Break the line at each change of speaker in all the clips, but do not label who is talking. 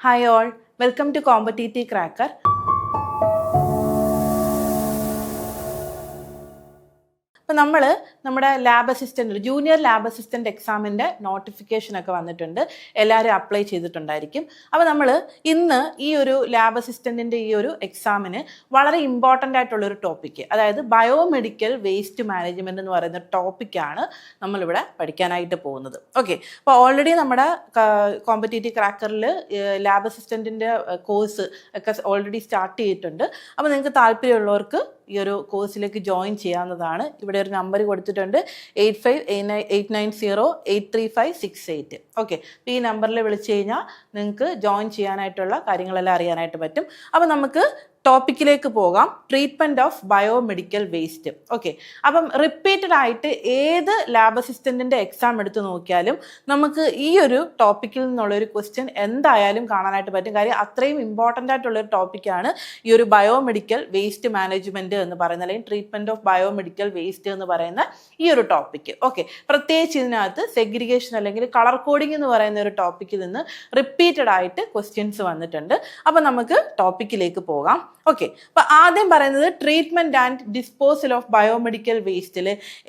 Hi all, welcome to Competitive Cracker. അപ്പോൾ നമ്മുടെ lab assistant junior lab assistant എക്സാമിൻ്റെ നോട്ടിഫിക്കേഷനൊക്കെ വന്നിട്ടുണ്ട്. എല്ലാവരും അപ്ലൈ ചെയ്തിട്ടുണ്ടായിരിക്കും. അപ്പോൾ നമ്മൾ ഇന്ന് ഈ ഒരു ലാബ് അസിസ്റ്റൻറ്റിൻ്റെ ഈ ഒരു എക്സാമിന് വളരെ ഇമ്പോർട്ടൻ്റ് ആയിട്ടുള്ളൊരു ടോപ്പിക്ക്, അതായത് ബയോമെഡിക്കൽ വേസ്റ്റ് മാനേജ്മെൻറ്റ് എന്ന് പറയുന്ന ടോപ്പിക്കാണ് നമ്മളിവിടെ പഠിക്കാനായിട്ട് പോകുന്നത്. ഓക്കെ, അപ്പോൾ ഓൾറെഡി നമ്മുടെ കോമ്പറ്റീറ്റീവ് ക്രാക്കറിൽ ലാബ് അസിസ്റ്റൻറ്റിൻ്റെ കോഴ്സ് ഒക്കെ ഓൾറെഡി സ്റ്റാർട്ട് ചെയ്തിട്ടുണ്ട്. അപ്പോൾ നിങ്ങൾക്ക് താല്പര്യമുള്ളവർക്ക് ഈ ഒരു കോഴ്സിലേക്ക് ജോയിൻ ചെയ്യാവുന്നതാണ്. ഇവിടെ ഒരു നമ്പർ കൊടുത്തിട്ടുണ്ട് 8589083568. ഓക്കെ, അപ്പോൾ ഈ നമ്പറിൽ വിളിച്ചു കഴിഞ്ഞാൽ നിങ്ങൾക്ക് ജോയിൻ ചെയ്യാനായിട്ടുള്ള കാര്യങ്ങളെല്ലാം അറിയാനായിട്ട് പറ്റും. അപ്പോൾ നമുക്ക് ടോപ്പിക്കിലേക്ക് പോകാം. Treatment of biomedical waste. Okay, അപ്പം റിപ്പീറ്റഡ് ആയിട്ട് ഏത് ലാബ് അസിസ്റ്റൻറ്റിൻ്റെ എക്സാം എടുത്ത് നോക്കിയാലും നമുക്ക് ഈ ഒരു ടോപ്പിക്കിൽ നിന്നുള്ളൊരു ക്വസ്റ്റ്യൻ എന്തായാലും കാണാനായിട്ട് പറ്റും. കാര്യം അത്രയും ഇമ്പോർട്ടൻ്റ് ആയിട്ടുള്ളൊരു ടോപ്പിക്കാണ് ഈ ഒരു ബയോമെഡിക്കൽ വേസ്റ്റ് മാനേജ്മെൻറ്റ് എന്ന് പറയുന്നത്, അല്ലെങ്കിൽ ട്രീറ്റ്മെൻറ്റ് ഓഫ് ബയോമെഡിക്കൽ വേസ്റ്റ് എന്ന് പറയുന്ന ഈ ഒരു ടോപ്പിക്ക്. ഓക്കെ, പ്രത്യേകിച്ച് ഇതിനകത്ത് സെഗ്രിഗേഷൻ അല്ലെങ്കിൽ കളർ കോഡിംഗ് എന്ന് പറയുന്ന ഒരു ടോപ്പിക്കിൽ നിന്ന് റിപ്പീറ്റഡ് ആയിട്ട് ക്വസ്റ്റ്യൻസ് വന്നിട്ടുണ്ട്. അപ്പം നമുക്ക് ടോപ്പിക്കിലേക്ക് പോകാം. ഓക്കെ, അപ്പോൾ ആദ്യം പറയുന്നത് treatment and disposal of biomedical വേസ്റ്റിൽ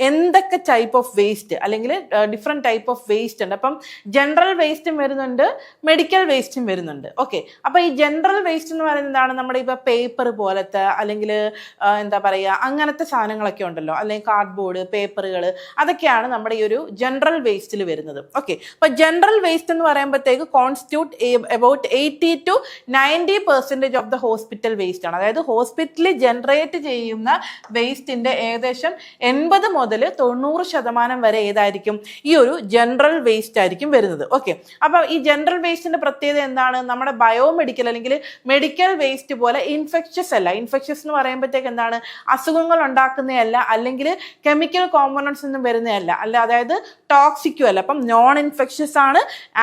എന്തൊക്കെ ടൈപ്പ് ഓഫ് വേസ്റ്റ് അല്ലെങ്കിൽ ഡിഫറെൻറ്റ് ടൈപ്പ് ഓഫ് വേസ്റ്റ് ഉണ്ട്. അപ്പം ജനറൽ വേസ്റ്റും വരുന്നുണ്ട്, മെഡിക്കൽ വേസ്റ്റും വരുന്നുണ്ട്. ഓക്കെ, അപ്പോൾ ഈ ജനറൽ വേസ്റ്റ് എന്ന് പറയുന്നത് എന്താണ്? നമ്മുടെ ഇപ്പോൾ പേപ്പർ പോലത്തെ അല്ലെങ്കിൽ എന്താ പറയുക അങ്ങനത്തെ സാധനങ്ങളൊക്കെ ഉണ്ടല്ലോ, അല്ലെങ്കിൽ കാർഡ്ബോർഡ്, പേപ്പറുകൾ, അതൊക്കെയാണ് നമ്മുടെ ഈ ഒരു ജനറൽ വേസ്റ്റിൽ വരുന്നത്. ഓക്കെ, അപ്പോൾ ജനറൽ വേസ്റ്റ് എന്ന് പറയുമ്പോഴത്തേക്ക് constitute about 80 to 90% of the hospital waste. അതായത് ഹോസ്പിറ്റലിൽ ജനറേറ്റ് ചെയ്യുന്ന വേസ്റ്റിന്റെ ഏകദേശം 80 മുതൽ 90% വരെ ഏതായിരിക്കും? ഈ ഒരു ജനറൽ വേസ്റ്റ് ആയിരിക്കും വരുന്നത്. ഓക്കെ, അപ്പോൾ ഈ ജനറൽ വേസ്റ്റിന്റെ പ്രത്യേകത എന്താണ്? നമ്മുടെ ബയോമെഡിക്കൽ അല്ലെങ്കിൽ മെഡിക്കൽ വേസ്റ്റ് പോലെ ഇൻഫെക്ഷ്യസ് അല്ല. ഇൻഫെക്ഷ്യസ് എന്ന് പറയുമ്പോഴത്തേക്ക് എന്താണ്? അസുഖങ്ങൾ ഉണ്ടാക്കുന്നതല്ല, അല്ലെങ്കിൽ കെമിക്കൽ കോമ്പണൻസ് ഒന്നും വരുന്നതല്ല, അതായത് ടോക്സിക്കും അല്ല. അപ്പം നോൺ ഇൻഫെക്ഷ്യസ് ആണ്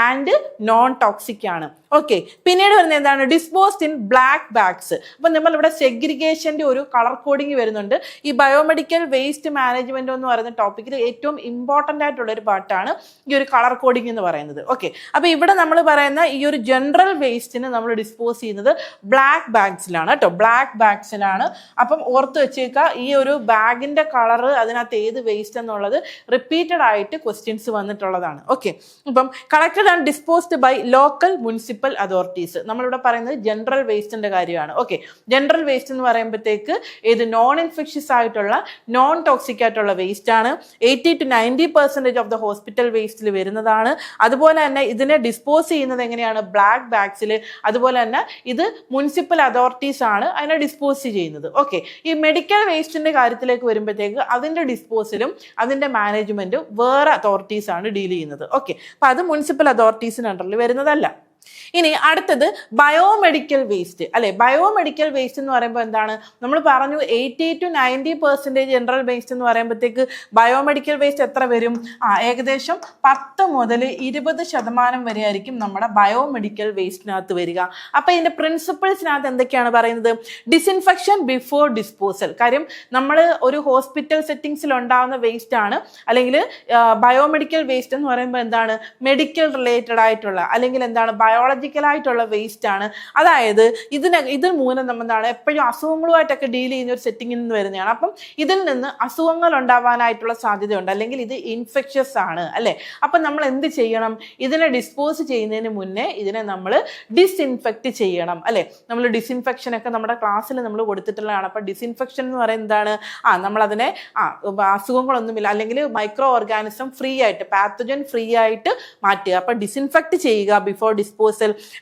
ആൻഡ് നോൺ ടോക്സിക് ആണ്. ഓക്കെ, പിന്നീട് വരുന്നത് എന്താണ്? Disposed in black bags. അപ്പം നമ്മളിവിടെ സെഗ്രിഗേഷൻ്റെ ഒരു കളർ കോഡിങ് വരുന്നുണ്ട്. ഈ ബയോമെഡിക്കൽ വേസ്റ്റ് മാനേജ്മെന്റ് എന്ന് പറയുന്ന ടോപ്പിക്കിൽ ഏറ്റവും ഇമ്പോർട്ടൻ്റ് ആയിട്ടുള്ള ഒരു പാർട്ടാണ് ഈ ഒരു കളർ കോഡിങ് എന്ന് പറയുന്നത്. ഓക്കെ, അപ്പോൾ ഇവിടെ നമ്മൾ പറയുന്ന ഈ ഒരു ജനറൽ വേസ്റ്റിന് നമ്മൾ ഡിസ്പോസ് ചെയ്യുന്നത് ബ്ലാക്ക് ബാഗ്സിലാണ് കേട്ടോ, ബ്ലാക്ക് ബാഗ്സിലാണ്. അപ്പം ഓർത്ത് വെച്ചേക്കുക, ഈ ഒരു ബാഗിൻ്റെ കളറ്, അതിനകത്ത് ഏത് വേസ്റ്റ് എന്നുള്ളത് റിപ്പീറ്റഡ് ആയിട്ട് ക്വസ്റ്റ്യൻസ് വന്നിട്ടുള്ളതാണ്. ഓക്കെ, ഇപ്പം collected and disposed by local municipal authorities. നമ്മളിവിടെ പറയുന്നത് ജനറൽ വേസ്റ്റിന്റെ കാര്യമാണ്. ഓക്കെ, ജനറൽ വേസ്റ്റ് എന്ന് പറയുമ്പോഴത്തേക്ക് ഇത് നോൺ ഇൻഫെക്ഷ്യസ് ആയിട്ടുള്ള നോൺ ടോക്സിക് ആയിട്ടുള്ള വേസ്റ്റ് ആണ്. 80 to 90% ഓഫ് ദ ഹോസ്പിറ്റൽ വേസ്റ്റിൽ വരുന്നതാണ്. അതുപോലെ തന്നെ ഇതിനെ ഡിസ്പോസ് ചെയ്യുന്നത് എങ്ങനെയാണ്? ബ്ലാക്ക് ബാഗ്സിൽ. അതുപോലെ തന്നെ ഇത് മുനിസിപ്പൽ അതോറിറ്റീസ് ആണ് അതിനെ ഡിസ്പോസ് ചെയ്യുന്നത്. ഓക്കെ, ഈ മെഡിക്കൽ വേസ്റ്റിന്റെ കാര്യത്തിലേക്ക് വരുമ്പോഴത്തേക്ക് അതിന്റെ ഡിസ്പോസലും അതിന്റെ മാനേജ്മെന്റും വേറെ അതോറിറ്റീസ് ആണ് ഡീൽ ചെയ്യുന്നത്. ഓക്കെ, അപ്പൊ അത് മുനിസിപ്പൽ അതോറിറ്റീസിന് അണ്ടറിൽ വരുന്നതല്ല. ഇനി അടുത്തത് ബയോമെഡിക്കൽ വേസ്റ്റ് അല്ലെ. ബയോമെഡിക്കൽ വേസ്റ്റ് എന്ന് പറയുമ്പോൾ എന്താണ്? നമ്മൾ പറഞ്ഞു 80 to 90% ജനറൽ വേസ്റ്റ് എന്ന് പറയുമ്പോഴത്തേക്ക് ബയോമെഡിക്കൽ വേസ്റ്റ് എത്ര വരും? ഏകദേശം 10 മുതൽ 20% വരെ ആയിരിക്കും നമ്മുടെ ബയോമെഡിക്കൽ വേസ്റ്റിനകത്ത് വരിക. അപ്പൊ ഇതിന്റെ പ്രിൻസിപ്പിൾസിനകത്ത് എന്തൊക്കെയാണ് പറയുന്നത്? Disinfection before disposal. കാര്യം നമ്മൾ ഒരു ഹോസ്പിറ്റൽ സെറ്റിംഗ്സിൽ ഉണ്ടാകുന്ന വേസ്റ്റ് ആണ്, അല്ലെങ്കിൽ ബയോമെഡിക്കൽ വേസ്റ്റ് എന്ന് പറയുമ്പോൾ എന്താണ്? മെഡിക്കൽ റിലേറ്റഡ് ആയിട്ടുള്ള അല്ലെങ്കിൽ എന്താണ്? ബയോളജിക്കലായിട്ടുള്ള വേസ്റ്റ് ആണ്. അതായത് ഇത് മൂലം എന്താണ്? എപ്പോഴും അസുഖങ്ങളുമായിട്ടൊക്കെ ഡീൽ ചെയ്യുന്ന ഒരു സെറ്റിങ്ങിൽ നിന്ന് വരുന്നതാണ്. അപ്പം ഇതിൽ നിന്ന് അസുഖങ്ങൾ ഉണ്ടാവാനായിട്ടുള്ള സാധ്യതയുണ്ട്, അല്ലെങ്കിൽ ഇത് ഇൻഫെക്ഷ്യസ് ആണ് അല്ലേ. അപ്പം നമ്മൾ എന്ത് ചെയ്യണം? ഇതിനെ ഡിസ്പോസ് ചെയ്യുന്നതിന് മുന്നേ ഇതിനെ നമ്മൾ ഡിസ്ഇൻഫെക്റ്റ് ചെയ്യണം അല്ലേ. നമ്മൾ ഡിസ്ഇൻഫെക്ഷൻ ഒക്കെ നമ്മുടെ ക്ലാസ്സിൽ നമ്മൾ കൊടുത്തിട്ടുള്ളതാണ്. അപ്പം ഡിസ്ഇൻഫെക്ഷൻ എന്ന് പറയുന്നത് എന്താണ്? നമ്മളതിനെ അസുഖങ്ങളൊന്നുമില്ല, അല്ലെങ്കിൽ മൈക്രോ ഓർഗാനിസം ഫ്രീ ആയിട്ട്, പാത്തജൻ ഫ്രീ ആയിട്ട് മാറ്റുക. അപ്പം ഡിസ്ഇൻഫെക്റ്റ് ചെയ്യുക before disposal.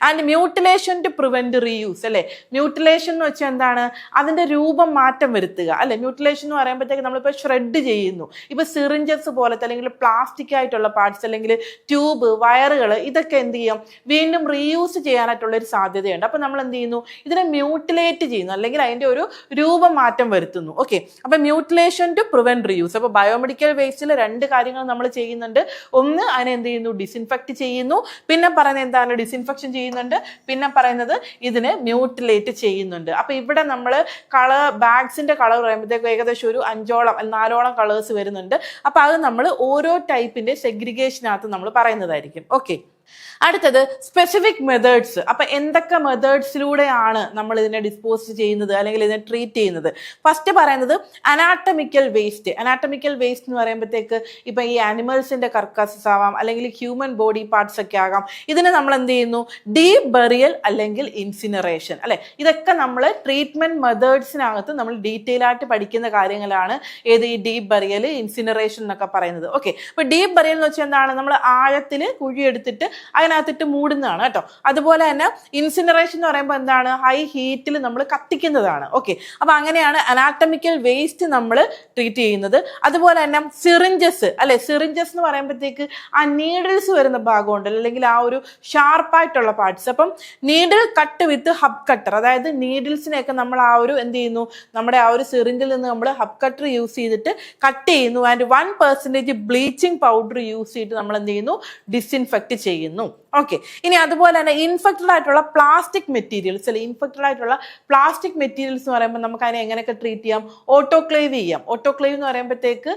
And mutilation to prevent reuse അല്ലെ. മ്യൂട്ടിലേഷൻ എന്ന് വെച്ചാൽ എന്താണ്? അതിന്റെ രൂപം മാറ്റം വരുത്തുക അല്ലെ. മ്യൂട്ടിലേഷൻ എന്ന് പറയുമ്പോഴത്തേക്ക് നമ്മളിപ്പോൾ ഷ്രെഡ് ചെയ്യുന്നു. ഇപ്പൊ സിറിഞ്ചസ് പോലത്തെ അല്ലെങ്കിൽ പ്ലാസ്റ്റിക് ആയിട്ടുള്ള പാർട്സ്, അല്ലെങ്കിൽ ട്യൂബ്, വയറുകൾ, ഇതൊക്കെ എന്ത് ചെയ്യും? വീണ്ടും റീയൂസ് ചെയ്യാനായിട്ടുള്ള ഒരു സാധ്യതയുണ്ട്. അപ്പൊ നമ്മൾ എന്ത് ചെയ്യുന്നു? ഇതിനെ മ്യൂട്ടിലേറ്റ് ചെയ്യുന്നു, അല്ലെങ്കിൽ അതിന്റെ ഒരു രൂപം മാറ്റം വരുത്തുന്നു. ഓക്കെ, അപ്പൊ മ്യൂട്ടിലേഷൻ ടു പ്രിവെന്റ് റീയൂസ്. അപ്പൊ ബയോമെഡിക്കൽ വേസ്റ്റിൽ 2 കാര്യങ്ങൾ നമ്മൾ ചെയ്യുന്നുണ്ട്. ഒന്ന്, അതിനെ എന്ത് ചെയ്യുന്നു? ഡിസിൻഫെക്റ്റ് ചെയ്യുന്നു. പിന്നെ പറയുന്നത് എന്താണ്? ഡിസിൻഫെക്ഷൻ ചെയ്യുന്നുണ്ട്. പിന്നെ പറയുന്നത് ഇതിനെ മ്യൂട്ടിലേറ്റ് ചെയ്യുന്നുണ്ട്. അപ്പൊ ഇവിടെ നമ്മൾ ബാഗ്സിന്റെ കളർ പറയുമ്പോഴത്തേക്ക് ഏകദേശം ഒരു 4 കളേഴ്സ് വരുന്നുണ്ട്. അപ്പൊ അത് നമ്മൾ ഓരോ ടൈപ്പിന്റെ സെഗ്രിഗേഷനകത്ത് നമ്മൾ പറയുന്നതായിരിക്കും. ഓക്കെ, അടുത്തത് സ്പെസിഫിക് മെത്തേഡ്സ്. അപ്പൊ എന്തൊക്കെ മെത്തേഡ്സിലൂടെയാണ് നമ്മൾ ഇതിനെ ഡിസ്പോസ് ചെയ്യുന്നത് അല്ലെങ്കിൽ ഇതിനെ ട്രീറ്റ് ചെയ്യുന്നത്? ഫസ്റ്റ് പറയുന്നത് അനാട്ടമിക്കൽ വേസ്റ്റ്. അനാട്ടമിക്കൽ വേസ്റ്റ് എന്ന് പറയുമ്പോഴത്തേക്ക് ഇപ്പൊ ഈ ആനിമൽസിന്റെ കർക്കസസ് ആവാം, അല്ലെങ്കിൽ ഹ്യൂമൻ ബോഡി പാർട്സ് ഒക്കെ ആകാം. ഇതിനെ നമ്മൾ എന്ത് ചെയ്യുന്നു? ഡീപ് ബറിയൽ അല്ലെങ്കിൽ ഇൻസിനറേഷൻ, അല്ലെ? ഇതൊക്കെ നമ്മൾ ട്രീറ്റ്മെന്റ് മെത്തേഡ്സിനകത്ത് നമ്മൾ ഡീറ്റെയിൽ ആയിട്ട് പഠിക്കുന്ന കാര്യങ്ങളാണ്. ഏത്? ഈ ഡീപ് ബറിയൽ, ഇൻസിനറേഷൻ എന്നൊക്കെ പറയുന്നത്. ഓക്കെ, അപ്പൊ ഡീപ് ബറിയൽ എന്ന് വെച്ചാൽ എന്താണ്? നമ്മൾ ആഴത്തിൽ കുഴിയെടുത്തിട്ട് അതിനകത്തിട്ട് മൂടുന്നതാണ് കേട്ടോ. അതുപോലെ തന്നെ ഇൻസിനറേഷൻ എന്ന് പറയുമ്പോൾ എന്താണ്? ഹൈ ഹീറ്റിൽ നമ്മൾ കത്തിക്കുന്നതാണ്. ഓക്കെ, അപ്പൊ അങ്ങനെയാണ് അനാട്ടമിക്കൽ വേസ്റ്റ് നമ്മൾ ട്രീറ്റ് ചെയ്യുന്നത്. അതുപോലെ തന്നെ സിറിഞ്ചസ്, അല്ലെ? സിറിഞ്ചസ് എന്ന് പറയുമ്പോഴത്തേക്ക് ആ നീഡിൽസ് വരുന്ന ഭാഗമുണ്ട്, അല്ലെങ്കിൽ ആ ഒരു ഷാർപ്പായിട്ടുള്ള പാർട്സ്. അപ്പം നീഡിൽ കട്ട് വിത്ത് ഹബ് കട്ടർ, അതായത് നീഡിൽസിനെയൊക്കെ നമ്മൾ ആ ഒരു എന്ത് ചെയ്യുന്നു? നമ്മുടെ ആ ഒരു സിറിഞ്ചിൽ നിന്ന് നമ്മൾ ഹബ് കട്ടർ യൂസ് ചെയ്തിട്ട് കട്ട് ചെയ്യുന്നു. ആൻഡ് 1% ബ്ലീച്ചിങ് പൗഡർ യൂസ് ചെയ്തിട്ട് നമ്മൾ എന്ത് ചെയ്യുന്നു? ഡിസിൻഫെക്ട് ചെയ്യുന്നു. ഓക്കെ, ഇനി അതുപോലെ തന്നെ ഇൻഫെക്റ്റഡ് ആയിട്ടുള്ള പ്ലാസ്റ്റിക് മെറ്റീരിയൽസ്, അല്ലെ? ഇൻഫെക്റ്റഡ് ആയിട്ടുള്ള പ്ലാസ്റ്റിക് മെറ്റീരിയൽസ് എന്ന് പറയുമ്പോൾ നമുക്ക് അതിനെ എങ്ങനെയൊക്കെ ട്രീറ്റ് ചെയ്യാം? ഓട്ടോക്ലേവ് ചെയ്യാം. ഓട്ടോക്ലേവ് എന്ന് പറയുമ്പോഴത്തേക്ക്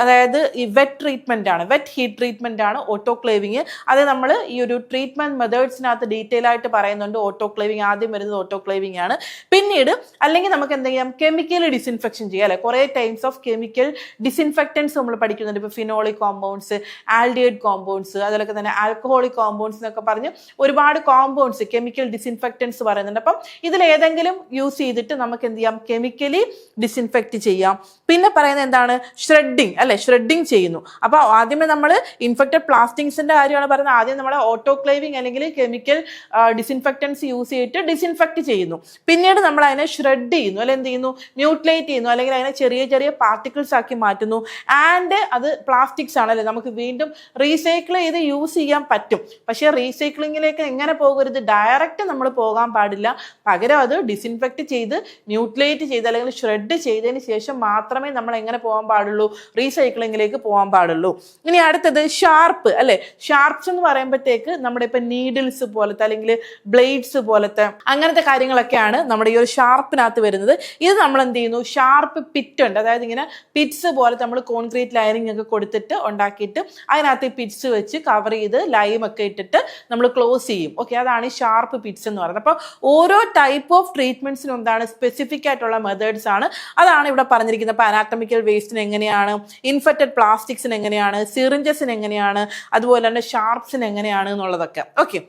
അതായത് ഈ വെറ്റ് ട്രീറ്റ്മെന്റ് ആണ്, വെറ്റ് ഹീറ്റ് ട്രീറ്റ്മെന്റ് ആണ് ഓട്ടോക്ലേവിങ്. അത് നമ്മൾ ഈ ഒരു ട്രീറ്റ്മെന്റ് മെത്തേഡ്സിനകത്ത് ഡീറ്റെയിൽ ആയിട്ട് പറയുന്നുണ്ട്. ഓട്ടോക്ലേവിങ് ആദ്യം വരുന്നത് ഓട്ടോക്ലേവിങ് ആണ്. പിന്നീട് അല്ലെങ്കിൽ നമുക്ക് എന്ത് ചെയ്യാം? കെമിക്കൽ ഡിസിൻഫെക്ഷൻ ചെയ്യാം, അല്ലെ? കുറെ ടൈപ്സ് ഓഫ് കെമിക്കൽ ഡിസിൻഫെക്റ്റൻസ് നമ്മൾ പഠിക്കുന്നുണ്ട്. ഇപ്പൊ ഫിനോളിക് കോമ്പൗണ്ട്സ്, ആൽഡിഹൈഡ് കോമ്പൗണ്ട്സ്, അതിലൊക്കെ തന്നെ ആൽക്കഹോളിക് കോമ്പൗണ്ട്സ് എന്നൊക്കെ പറഞ്ഞ് ഒരുപാട് കോമ്പൗണ്ട്സ്, കെമിക്കൽ ഡിസിൻഫെക്റ്റൻസ് പറയുന്നുണ്ട്. അപ്പം ഇതിൽ ഏതെങ്കിലും യൂസ് ചെയ്തിട്ട് നമുക്ക് എന്ത് ചെയ്യാം? കെമിക്കലി ഡിസിൻഫെക്റ്റ് ചെയ്യാം. പിന്നെ പറയുന്നത് എന്താണ്? ഷ്രെഡിങ്, അല്ലെ? ഷ്രെഡിങ് ചെയ്യുന്നു. അപ്പൊ ആദ്യമേ നമ്മൾ ഇൻഫെക്റ്റഡ് പ്ലാസ്റ്റിക്സിന്റെ കാര്യമാണ് പറയുന്നത്. ആദ്യം നമ്മൾ ഓട്ടോക്ലേവിങ് അല്ലെങ്കിൽ കെമിക്കൽ ഡിസിൻഫെക്റ്റൻസ് യൂസ് ചെയ്തിട്ട് ഡിസിൻഫെക്റ്റ് ചെയ്യുന്നു. പിന്നീട് നമ്മൾ അതിനെ ഷ്രെഡ് ചെയ്യുന്നു, അല്ലെ? എന്ത് ചെയ്യുന്നു? ന്യൂട്രലൈറ്റ് ചെയ്യുന്നു, അല്ലെങ്കിൽ അതിനെ ചെറിയ ചെറിയ പാർട്ടിക്കിൾസ് ആക്കി മാറ്റുന്നു. ആൻഡ് അത് പ്ലാസ്റ്റിക്സ് ആണ്, അല്ലെ? നമുക്ക് വീണ്ടും റീസൈക്കിൾ ചെയ്ത് യൂസ് ചെയ്യാൻ പറ്റും. പക്ഷെ റീസൈക്ലിങ്ങിലേക്ക് എങ്ങനെ പോകരുത്? ഡയറക്റ്റ് നമ്മൾ പോകാൻ പാടില്ല. പകരം അത് ഡിസിൻഫെക്റ്റ് ചെയ്ത് ന്യൂട്രലൈറ്റ് ചെയ്ത് അല്ലെങ്കിൽ ഷ്രെഡ് ചെയ്തതിന് ശേഷം മാത്രമേ നമ്മൾ എങ്ങനെ പോകാൻ പാടുള്ളൂ? റീസൈക്ലിങ്ങിലേക്ക് പോകാൻ പാടുള്ളൂ. ഇനി അടുത്തത് ഷാർപ്പ്, അല്ലെ? ഷാർപ്സ് എന്ന് പറയുമ്പോഴത്തേക്ക് നമ്മുടെ ഇപ്പൊ നീഡിൽസ് പോലത്തെ അല്ലെങ്കിൽ ബ്ലേഡ്സ് പോലത്തെ അങ്ങനത്തെ കാര്യങ്ങളൊക്കെയാണ് നമ്മുടെ ഈ ഒരു ഷാർപ്പിനകത്ത് വരുന്നത്. ഇത് നമ്മൾ എന്ത് ചെയ്യുന്നു? ഷാർപ്പ് പിറ്റ് ഉണ്ട്, അതായത് ഇങ്ങനെ പിറ്റ്സ് പോലെ നമ്മൾ കോൺക്രീറ്റ് ലൈനിങ് ഒക്കെ കൊടുത്തിട്ട് ഉണ്ടാക്കിയിട്ട് അതിനകത്ത് പിറ്റ്സ് വെച്ച് കവർ ചെയ്ത് ലൈം ഒക്കെ ഇട്ടിട്ട് നമ്മൾ ക്ലോസ് ചെയ്യും. ഓക്കെ, അതാണ് ഈ ഷാർപ്പ് പിറ്റ്സ് എന്ന് പറയുന്നത്. അപ്പോൾ ഓരോ ടൈപ്പ് ഓഫ് ട്രീറ്റ്മെന്റ്സിനും എന്താണ്? സ്പെസിഫിക് ആയിട്ടുള്ള മെത്തേഡ്സ് ആണ്. അതാണ് ഇവിടെ പറഞ്ഞിരിക്കുന്നത്. അപ്പോൾ അനാട്ടമിക്കൽ വേസ്റ്റിന് എങ്ങനെയാണ്, ഇൻഫെക്റ്റഡ് പ്ലാസ്റ്റിക്സിന് എങ്ങനെയാണ്, സിറിഞ്ചസിന് എങ്ങനെയാണ്, അതുപോലെ തന്നെ ഷാർപ്സിന് എങ്ങനെയാണ് എന്നുള്ളതൊക്കെ. ഓക്കെ,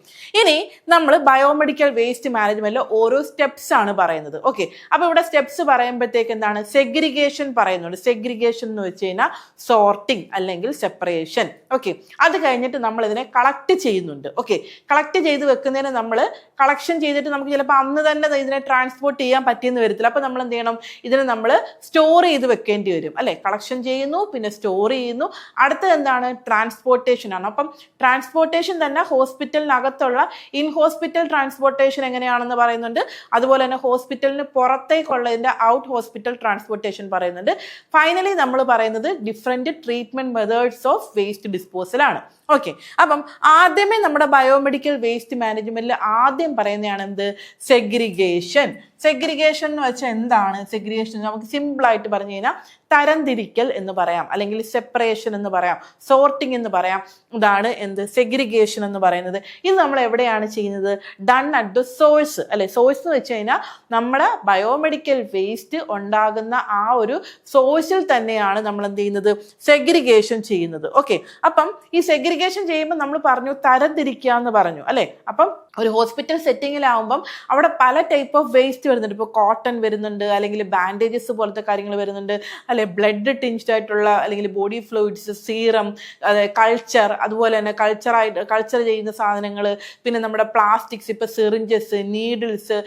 ഇനി നമ്മൾ ബയോമെഡിക്കൽ വേസ്റ്റ് മാനേജ്മെന്റിൽ ഓരോ സ്റ്റെപ്സ് ആണ് പറയുന്നത്. ഓക്കെ, അപ്പൊ ഇവിടെ സ്റ്റെപ്സ് പറയുമ്പോഴത്തേക്ക് എന്താണ്? സെഗ്രിഗേഷൻ പറയുന്നുണ്ട്. സെഗ്രിഗേഷൻ എന്ന് വെച്ച് കഴിഞ്ഞാൽ സോർട്ടിങ് അല്ലെങ്കിൽ സെപ്പറേഷൻ. ഓക്കെ, അത് കഴിഞ്ഞിട്ട് നമ്മൾ ഇതിനെ കളക്ട് ചെയ്യുന്നുണ്ട്. ഓക്കെ, കളക്ട് ചെയ്ത് വെക്കുന്നതിന് നമ്മൾ കളക്ഷൻ ചെയ്തിട്ട് നമുക്ക് ചിലപ്പോൾ അന്ന് തന്നെ ഇതിനെ ട്രാൻസ്പോർട്ട് ചെയ്യാൻ പറ്റിയെന്ന് വരത്തില്ല. അപ്പൊ നമ്മൾ എന്ത് ചെയ്യണം? ഇതിനെ നമ്മൾ സ്റ്റോർ ചെയ്ത് വെക്കേണ്ടി വരും, അല്ലെ? കളക്ഷൻ ചെയ്യുന്നു, പിന്നെ സ്റ്റോർ ചെയ്യുന്നു. അടുത്തത് എന്താണ്? ട്രാൻസ്പോർട്ടേഷൻ ആണ്. അപ്പം ട്രാൻസ്പോർട്ടേഷൻ തന്നെ ഹോസ്പിറ്റലിനകത്തുള്ള ഇൻ ഹോസ്പിറ്റൽ ട്രാൻസ്പോർട്ടേഷൻ എങ്ങനെയാണെന്ന് പറയുന്നുണ്ട്. അതുപോലെ തന്നെ ഹോസ്പിറ്റലിന് പുറത്തേക്കുള്ളതിന്റെ ഔട്ട് ഹോസ്പിറ്റൽ ട്രാൻസ്പോർട്ടേഷൻ പറയുന്നുണ്ട്. ഫൈനലി നമ്മൾ പറയുന്നത് different treatment methods of waste disposal ആണ്. ഓക്കെ, അപ്പം ആദ്യമേ നമ്മുടെ ബയോമെഡിക്കൽ വേസ്റ്റ് മാനേജ്മെന്റിൽ ആദ്യം പറയുന്നതാണ് എന്ത്? സെഗ്രിഗേഷൻ. സെഗ്രിഗേഷൻ എന്ന് വെച്ചാൽ എന്താണ്? സെഗ്രിഗേഷൻ നമുക്ക് സിമ്പിൾ ആയിട്ട് പറഞ്ഞു കഴിഞ്ഞാൽ തരംതിരിക്കൽ എന്ന് പറയാം, അല്ലെങ്കിൽ സെപ്പറേഷൻ എന്ന് പറയാം, സോർട്ടിങ് എന്ന് പറയാം. ഇതാണ് എന്ത്? സെഗ്രിഗേഷൻ എന്ന് പറയുന്നത്. ഇത് നമ്മൾ എവിടെയാണ് ചെയ്യുന്നത്? ഡൺ അറ്റ് ദ സോഴ്സ്, അല്ലെ? സോഴ്സ് എന്ന് വെച്ച് കഴിഞ്ഞാൽ നമ്മുടെ ബയോമെഡിക്കൽ വേസ്റ്റ് ഉണ്ടാകുന്ന ആ ഒരു സോഴ്സിൽ തന്നെയാണ് നമ്മൾ എന്ത് ചെയ്യുന്നത്? സെഗ്രിഗേഷൻ ചെയ്യുന്നത്. ഓക്കെ, അപ്പം ഈ സെഗ്രിഗേഷൻ ചെയ്യുമ്പോൾ നമ്മൾ പറഞ്ഞു തരംതിരിക്കുക എന്ന് പറഞ്ഞു, അല്ലെ? അപ്പം ഒരു ഹോസ്പിറ്റൽ സെറ്റിങ്ങിലാവുമ്പം അവിടെ പല ടൈപ്പ് ഓഫ് വേസ്റ്റ് വരുന്നുണ്ട്. ഇപ്പോൾ കോട്ടൺ വരുന്നുണ്ട്, അല്ലെങ്കിൽ ബാൻഡേജസ് പോലത്തെ കാര്യങ്ങൾ വരുന്നുണ്ട്, അല്ലെ? ബ്ലഡ് ടിഞ്ച്ഡ് ആയിട്ടുള്ള അല്ലെങ്കിൽ ബോഡി ഫ്ലൂയിഡ്സ്, സീറം, കൾച്ചർ, അതുപോലെ തന്നെ കൾച്ചർ ചെയ്യുന്ന സാധനങ്ങൾ, പിന്നെ നമ്മുടെ പ്ലാസ്റ്റിക്സ്, ഇപ്പൊ സിറിഞ്ചസ്, നീഡിൽസ്,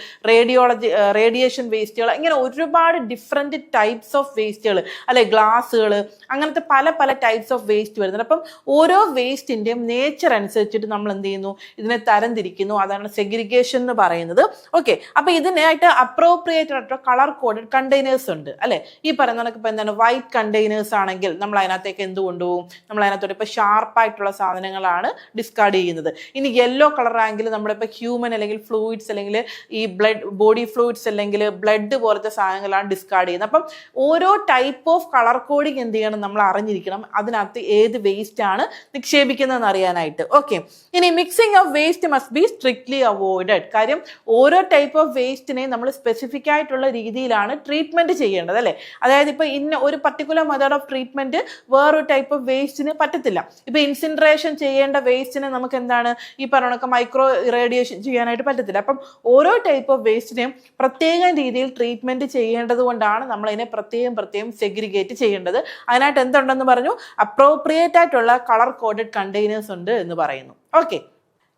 റേഡിയേഷൻ വേസ്റ്റുകൾ, ഇങ്ങനെ ഒരുപാട് ഡിഫറെന്റ് ടൈപ്സ് ഓഫ് വേസ്റ്റുകൾ, അല്ലെ? ഗ്ലാസ്സുകൾ, അങ്ങനത്തെ പല പല ടൈപ്സ് ഓഫ് വേസ്റ്റ് വരുന്നുണ്ട്. അപ്പം ഓരോ വേസ്റ്റിന്റെയും നേച്ചർ അനുസരിച്ചിട്ട് നമ്മൾ എന്ത് ചെയ്യുന്നു? ഇതിനെ തരംതിരിക്കുന്നു. അതാണ് സെഗ്രിഗേഷൻ എന്ന് പറയുന്നത്. ഓക്കെ, അപ്പൊ ഇതിനായിട്ട് അപ്രോപ്രിയേറ്റഡ് ആയിട്ടുള്ള കളർ കോഡഡ് കണ്ടെയ്നേഴ്സ് ഉണ്ട് അല്ലെ. ഈ പറയുന്ന ഇപ്പൊ എന്താണ് വൈറ്റ് കണ്ടെയ്നേഴ്സ് ആണെങ്കിൽ നമ്മൾ അതിനകത്തേക്ക് എന്ത് കൊണ്ടുപോകും, നമ്മൾ അതിനകത്തോട്ട് ഇപ്പൊ ഷാർപ്പായിട്ടുള്ള സാധനങ്ങളാണ് ഡിസ്കാർഡ് ചെയ്യുന്നത്. ഇനി യെല്ലോ കളർ ആണെങ്കിൽ നമ്മളിപ്പോൾ ഹ്യൂമൻ അല്ലെങ്കിൽ ഫ്ലൂയിഡ്സ് അല്ലെങ്കിൽ ഈ ബോഡി ഫ്ലൂയിഡ്സ് അല്ലെങ്കിൽ ബ്ലഡ് പോലത്തെ സാധനങ്ങളാണ് ഡിസ്കാർഡ് ചെയ്യുന്നത്. അപ്പം ഓരോ ടൈപ്പ് ഓഫ് കളർ കോഡിങ് എന്ത് ചെയ്യണം, നമ്മൾ അറിഞ്ഞിരിക്കണം, അതിനകത്ത് ഏത് വേസ്റ്റ് ആണ് നിക്ഷേപിക്കുന്നതെന്ന് അറിയാനായിട്ട്. ഓക്കെ, ഇനി mixing of waste must be strictly avoided. കാര്യം ഓരോ ടൈപ്പ് ഓഫ് വേസ്റ്റിനെ നമ്മൾ സ്പെസിഫിക് ആയിട്ടുള്ള രീതിയിലാണ് ട്രീറ്റ്മെന്റ് ചെയ്യേണ്ടത് അല്ലെ. അതായത് ഇപ്പൊ ഇന്ന ഒരു പർട്ടിക്കുലർ മെത്തേഡ് ഓഫ് ട്രീറ്റ്മെന്റ് വേറൊരു ടൈപ്പ് ഓഫ് വേസ്റ്റിന് പറ്റത്തില്ല. ഇപ്പൊ ഇൻസിൻട്രേഷൻ ചെയ്യേണ്ട വേസ്റ്റിന് നമുക്ക് എന്താണ് ഈ പറഞ്ഞ മൈക്രോ റേഡിയേഷൻ ചെയ്യാനായിട്ട് പറ്റത്തില്ല. അപ്പം ഓരോ ടൈപ്പ് ഓഫ് വേസ്റ്റിനെയും പ്രത്യേക രീതിയിൽ ട്രീറ്റ്മെന്റ് ചെയ്യേണ്ടത് കൊണ്ടാണ് നമ്മൾ അതിനെ പ്രത്യേകം സെഗ്രിഗേറ്റ് ചെയ്യേണ്ടത്. അതിനായിട്ട് എന്തുണ്ടെന്ന് പറഞ്ഞു, അപ്രോപ്രിയേറ്റ് ആയിട്ടുള്ള കളർ കോഡഡ് കണ്ടെയ്നേഴ്സ് ഉണ്ട് എന്ന് പറയുന്നു. ഓക്കെ,